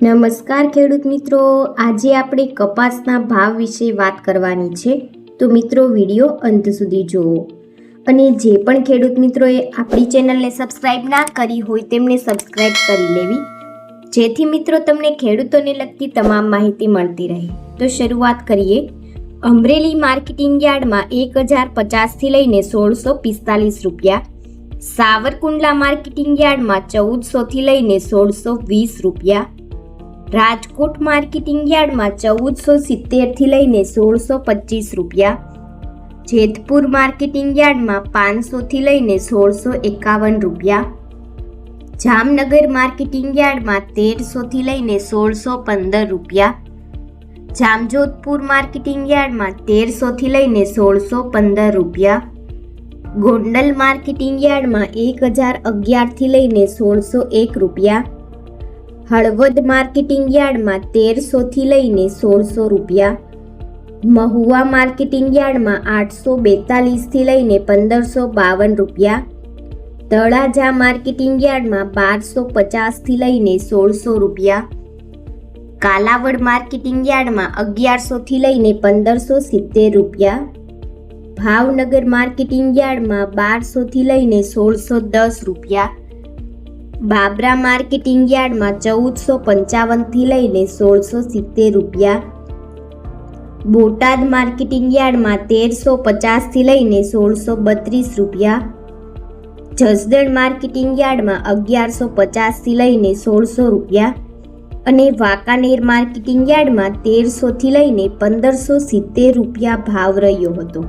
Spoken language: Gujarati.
નમસ્કાર ખેડૂત મિત્રો, આજે આપણે કપાસના ભાવ વિશે વાત કરવાની છે. તો મિત્રો વિડીયો અંત સુધી જુઓ અને જે પણ ખેડૂત મિત્રોએ આપણી ચેનલને સબસ્ક્રાઇબ ના કરી હોય તેમને સબસ્ક્રાઇબ કરી લેવી, જેથી મિત્રો તમને ખેડૂતોને લગતી તમામ માહિતી મળતી રહે. તો શરૂઆત કરીએ. અમરેલી માર્કેટિંગ યાર્ડમાં 1050થી લઈને 1645 રૂપિયા, સાવરકુંડલા માર્કેટિંગ યાર્ડમાં 1400થી લઈને 1620 રૂપિયા, રાજકોટ માર્કેટિંગ યાર્ડમાં 1470થી લઈને 1625 રૂપિયા, જેતપુર માર્કેટિંગ યાર્ડમાં 500થી લઈને 1651 રૂપિયા, જામનગર માર્કેટિંગ યાર્ડમાં 1300થી લઈને 1615 રૂપિયા, જામજોધપુર માર્કેટિંગ યાર્ડમાં 1300થી લઈને 1615 રૂપિયા, ગોંડલ માર્કેટિંગ યાર્ડમાં 1011થી લઈને 1601 રૂપિયા, હળવદ માર્કેટિંગ યાર્ડમાં 1300થી લઈને 1600 રૂપિયા, મહુવા માર્કેટિંગ યાર્ડમાં 842થી લઈને 1552 રૂપિયા, તળાજા માર્કેટિંગ યાર્ડમાં 1250થી લઈને 1600 રૂપિયા, કાલાવડ માર્કેટિંગ યાર્ડમાં 1100થી લઈને 1570 રૂપિયા, ભાવનગર માર્કેટિંગ યાર્ડમાં 1200થી લઈને 1610 રૂપિયા, બાબરા માર્કેટિંગ યાર્ડમાં 1455થી લઈને 1670 રૂપિયા, બોટાદ માર્કેટિંગ યાર્ડમાં 1350થી લઈને 1632 રૂપિયા, જસદણ માર્કેટિંગ યાર્ડમાં 1150થી લઈને 1600 રૂપિયા અને વાંકાનેર માર્કેટિંગ યાર્ડમાં 1300થી લઈને 1570 રૂપિયા ભાવ રહ્યો હતો.